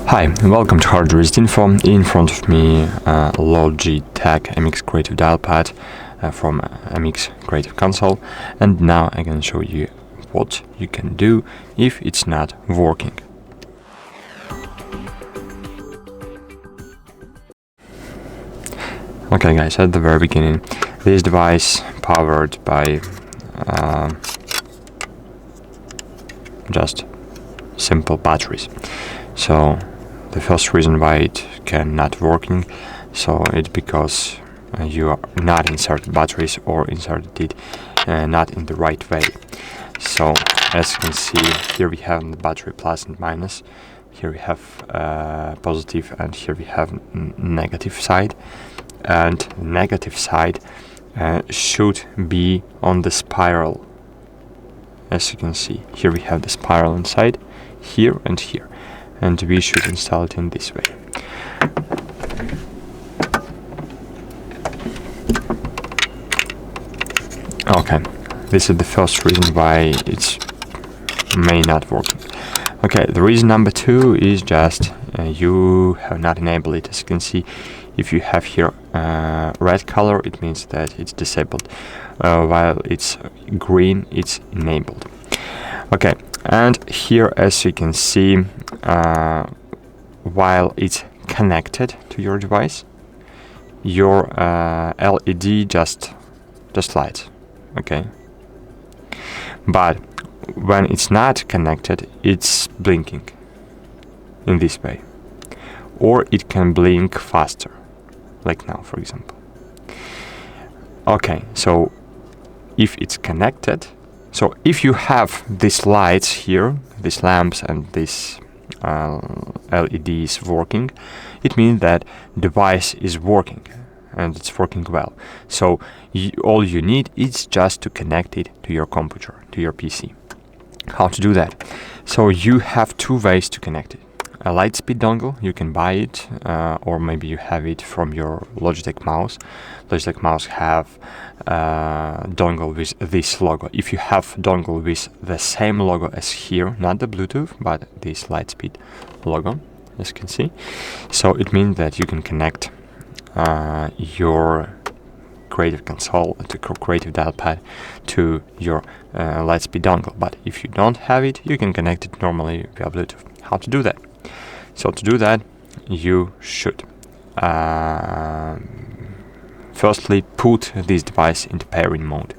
Hi, and welcome to HardReset.Info. In front of me, Logitech MX Creative Dialpad from MX Creative Console, and now I can show you what you can do if it's not working. Okay guys, at the very beginning, this device powered by just simple batteries. So the first reason why it cannot working, so it's because you are not inserted batteries or inserted it not in the right way. So as you can see, here we have the battery plus and minus. Here we have positive, and here we have negative side. And negative side should be on the spiral. As you can see, here we have the spiral inside, here and here, and we should install it in this way. Okay, this is the first reason why it may not work. Okay, the reason number two is just you have not enabled it. As you can see, if you have here red color, it means that it's disabled, while it's green, it's enabled. Okay, and here, as you can see, while it's connected to your device, your LED just lights. Okay, but when it's not connected, it's blinking in this way, or it can blink faster, like now, for example. Okay, so if it's connected, so if you have these lights here, these lamps and these LEDs working, it means that device is working and it's working well. So all you need is just to connect it to your computer, to your PC. How to do that? So you have two ways to connect it. A Lightspeed dongle, you can buy it, or maybe you have it from your Logitech mouse. Logitech mouse have dongle with this logo. If you have dongle with the same logo as here, not the Bluetooth, but this Lightspeed logo, as you can see, so it means that you can connect your Creative Console, to Creative Dialpad, to your Lightspeed dongle. But if you don't have it, you can connect it normally via Bluetooth. How to do that? So to do that, you should firstly put this device into pairing mode.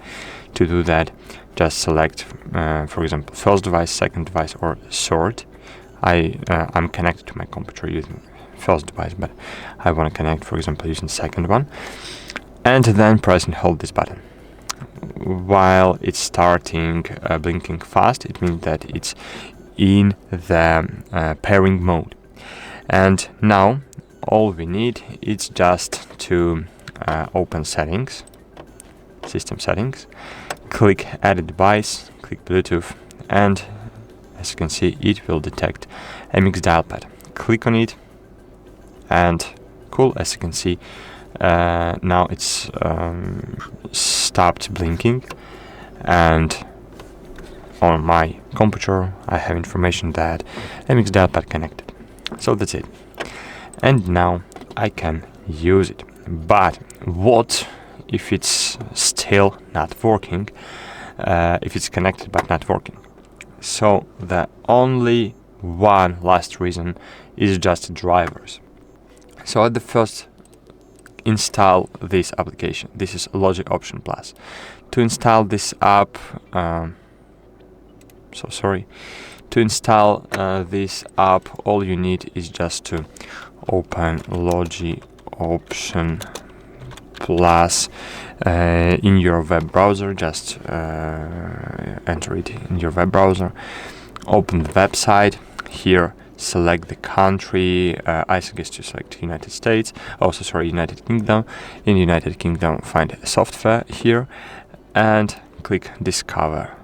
To do that, just select, for example, first device, second device, or third. I'm connected to my computer using first device, but I want to connect, for example, using second one, and then press and hold this button. While it's starting blinking fast, it means that it's in the pairing mode. And now all we need is just to open settings, system settings, click add a device, click Bluetooth, and as you can see, it will detect MX Dialpad. Click on it, and cool, as you can see, now it's stopped blinking, and on my computer I have information that MX Dialpad connected. So that's it, and now I can use it. But what if it's still not working, if it's connected but not working? So the only one last reason is just drivers. So at the first, install this application. This is Logitech Option Plus. To install this app, to install this app, all you need is just to open Logitech Option Plus in your web browser. Just enter it in your web browser, open the website. Here select the country. I suggest you select United States, United Kingdom. In United Kingdom, find software here and click discover.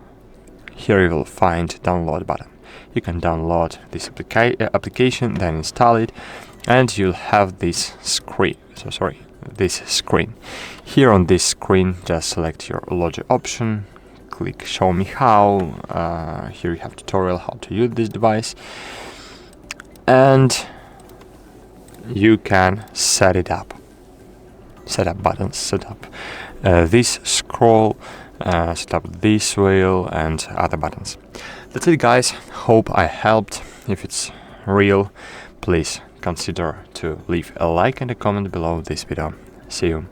Here you will find download button. You can download this application, then install it, and you'll have this screen. Here on this screen, just select your Logitech option, click show me how. Here you have tutorial how to use this device, and you can set it up. Set up buttons, set up this scroll, set up this wheel and other buttons. That's it, guys. Hope I helped. If it's real, please consider to leave a like and a comment below this video. See you.